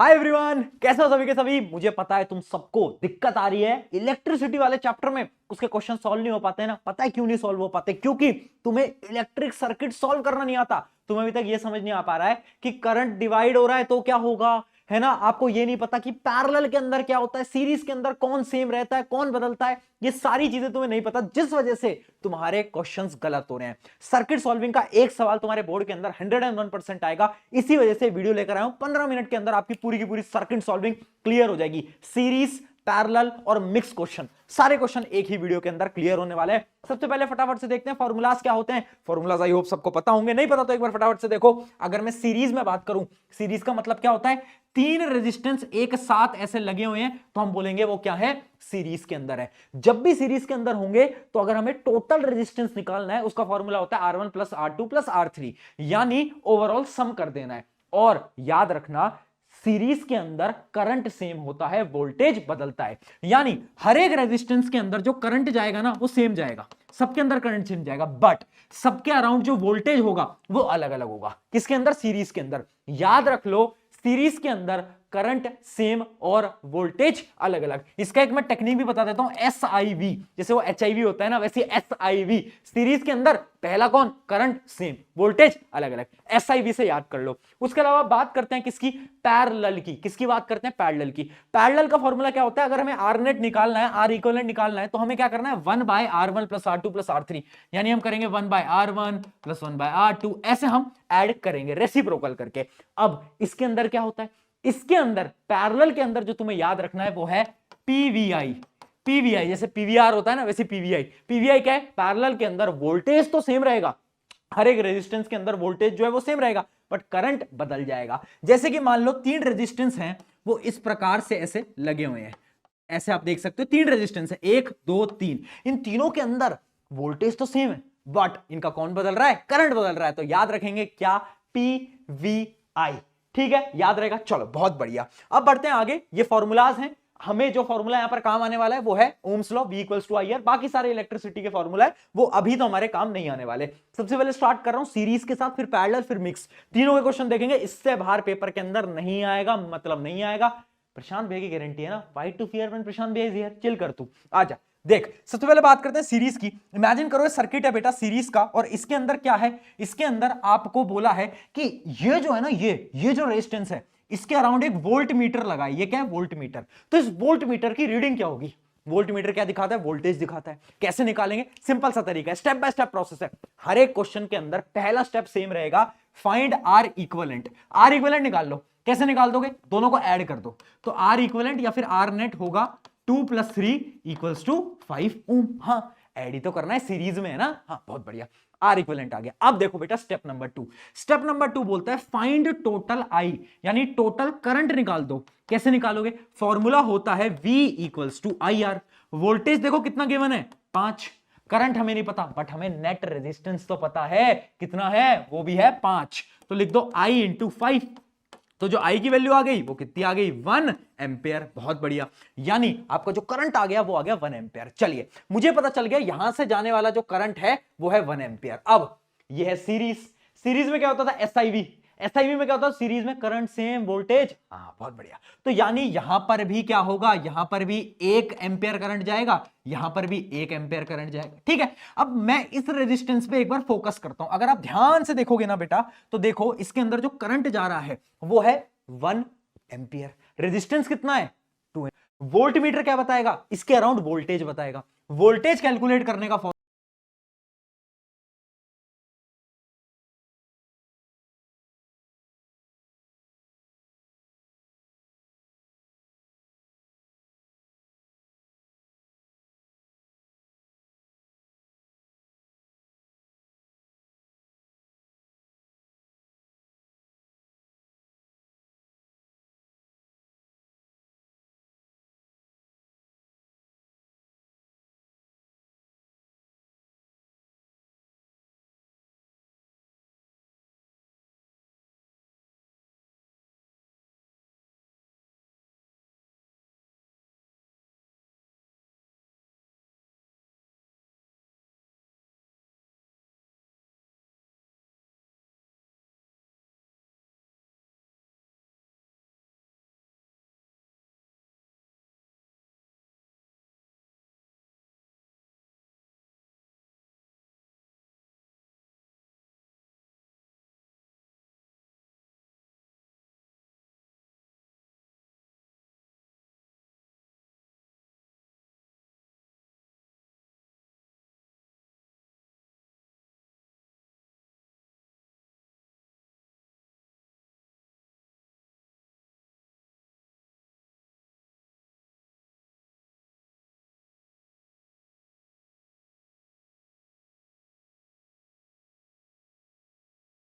Hi everyone, कैसे हो सभी के सभी। मुझे पता है तुम सबको दिक्कत आ रही है इलेक्ट्रिसिटी वाले चैप्टर में, उसके क्वेश्चन सॉल्व नहीं हो पाते हैं ना। पता है क्यों नहीं सॉल्व हो पाते? क्योंकि तुम्हें इलेक्ट्रिक सर्किट सॉल्व करना नहीं आता। तुम्हें अभी तक ये समझ नहीं आ पा रहा है कि करंट डिवाइड हो रहा है तो क्या होगा, है ना। आपको ये नहीं पता कि पैरेलल के अंदर क्या होता है, सीरीज के अंदर कौन सेम रहता है, कौन बदलता है। ये सारी चीजें तुम्हें नहीं पता, जिस वजह से तुम्हारे क्वेश्चंस गलत हो रहे हैं। सर्किट सॉल्विंग का एक सवाल तुम्हारे बोर्ड के अंदर 101% आएगा। इसी वजह से वीडियो लेकर आया हूं। 15 मिनट के अंदर आपकी पूरी की पूरी सर्किट सॉल्विंग क्लियर हो जाएगी। सीरीज, पैरेलल और मिक्स क्वेश्चन, सारे क्वेश्चन एक ही वीडियो के अंदर क्लियर होने वाले हैं। सबसे पहले फटाफट से देखते हैं फॉर्मूलाज क्या होते हैं। फॉर्मूलाज आई होप सबको पता होंगे, नहीं पता तो एक बार फटाफट से देखो। अगर मैं सीरीज में बात करूं, सीरीज का मतलब क्या होता है, तीन रेजिस्टेंस एक साथ ऐसे लगे हुए हैं तो हम बोलेंगे वो क्या है, सीरीज के अंदर है। जब भी सीरीज के अंदर होंगे तो अगर हमें टोटल रेजिस्टेंस निकालना है, उसका फॉर्मूला होता है R1 plus R2 plus R3, यानी ओवरऑल सम कर देना है। और याद रखना, सीरीज के अंदर करंट सेम होता है, वोल्टेज बदलता है। यानी हर एक रेजिस्टेंस के अंदर जो करंट जाएगा ना वो सेम जाएगा, सबके अंदर करंट सेम जाएगा, बट सबके अराउंड जो वोल्टेज होगा वो अलग अलग होगा। किसके अंदर? सीरीज के अंदर। याद रख लो, सीरीज के अंदर करंट सेम और वोल्टेज अलग अलग। इसका एक मैं टेक्निक भी बता देता हूं, SIV, जैसे वो HIV होता है ना, वैसे SIV। सीरीज के अंदर पहला कौन? करंट सेम, वोल्टेज अलग अलग। SIV से याद कर लो। उसके अलावा बात करते हैं किसकी? पैरेलल की। किसकी बात करते हैं? पैरेलल की। पैरेलल का फॉर्मूला क्या होता है? अगर हमें R नेट निकालना है, R इक्विवेलेंट निकालना है, तो हमें क्या करना है, 1/R1 plus R2 plus R3, यानी हम करेंगे 1/R1 प्लस 1/R2, ऐसे हम ऐड करेंगे रेसिप्रोकल करके। अब इसके अंदर क्या होता है? इसके अंदर पैरेलल के अंदर जो तुम्हें याद रखना है वो है PVI। PVI जैसे PVR होता है ना, वैसे PVI। PVI क्या है? पैरेलल के अंदर वोल्टेज तो सेम रहेगा, हर एक रेजिस्टेंस के अंदर वोल्टेज जो है वो सेम रहेगा, बट करंट बदल जाएगा। जैसे कि मान लो तीन रेजिस्टेंस हैं, वो इस प्रकार से ऐसे लगे हुए हैं, ऐसे आप देख सकते हो। तीन रेजिस्टेंस है, 1 2 3। इन तीनों के अंदर वोल्टेज तो सेम है, बट इनका कौन बदल रहा है? करंट बदल रहा है। तो याद रखेंगे क्या? PVI। ठीक है, याद रहेगा। चलो बहुत बढ़िया। अब बढ़ते हैं आगे। ये फॉर्मूलाज हैं। हमें जो फॉर्मूला यहां पर काम आने वाला है वो है Ohm's law, V equals to IR। बाकी सारे इलेक्ट्रिसिटी के फॉर्मूला है वो अभी तो हमारे काम नहीं आने वाले। सबसे पहले स्टार्ट कर रहा हूं सीरीज के साथ, फिर पैरेलल, फिर मिक्स। तीनों के क्वेश्चन देखेंगे। इससे बाहर पेपर के अंदर नहीं आएगा, मतलब नहीं आएगा। प्रशांत भैया की गारंटी है ना, फाइट टू फियर व्हेन प्रशांत भैया इज हियर। चिल कर तू, आजा। देख, सबसे पहले बात करते हैं सीरीज की। इमेजिन करो ये सर्किट है बेटा सीरीज का, और इसके अंदर क्या है? इसके अंदर आपको बोला है कि ये जो है ना, ये जो रेजिस्टेंस है, इसके अराउंड एक वोल्ट मीटर लगा है। ये क्या है? Volt meter. तो इस वोल्ट मीटर की रीडिंग क्या होगी? वोल्ट मीटर क्या दिखाता है? वोल्टेज दिखाता है। कैसे निकालेंगे? सिंपल सा तरीका है, स्टेप बाय स्टेप प्रोसेस है। हर एक क्वेश्चन के अंदर पहला स्टेप सेम रहेगा, find R equivalent. R equivalent निकाल लो। कैसे निकाल दोगे? दोनों को ऐड कर दो, तो R इक्विवेलेंट या फिर R नेट होगा 2 + 3 = 5 ओम। हाँ, ऐड ही तो करना है, सीरीज में है ना। हाँ, बहुत बढ़िया, R इक्विवेलेंट आ गया। अब देखो बेटा स्टेप नंबर 2। स्टेप नंबर 2 बोलता है फाइंड टोटल I, यानी टोटल करंट निकाल दो। कैसे निकालोगे? फॉर्मूला होता है V equals to IR। Voltage देखो कितना गिवन है, 5। करंट हमें नहीं पता, बट हमें नेट रेजिस्टेंस तो पता है, कितना है? वो भी है 5। तो लिख दो I × 5। तो जो I की वैल्यू आ गई वो कितनी आ गई? 1 एम्पेयर। बहुत बढ़िया, यानी आपका जो करंट आ गया वो आ गया 1 एम्पेयर। चलिए, मुझे पता चल गया यहां से जाने वाला जो करंट है वो है 1 एम्पेयर। अब ये है सीरीज। सीरीज में क्या होता था? SIV। SIV में क्या होता है? सीरीज में करंट सेम, वोल्टेज। हाँ, बहुत बढ़िया। तो यानी यहां पर भी क्या होगा? यहां पर भी 1 एम्पेयर करंट जाएगा, यहां पर भी 1 एम्पेयर करंट जाएगा। ठीक है, अब मैं इस रेजिस्टेंस पे एक बार फोकस करता हूं। अगर आप ध्यान से देखोगे ना बेटा, तो देखो इसके अंदर जो करंट जा रहा है वो है 1 एम्पियर। रेजिस्टेंस कितना है? 2। वोल्ट मीटर क्या बताएगा? इसके अराउंड वोल्टेज बताएगा। वोल्टेज कैलकुलेट करने का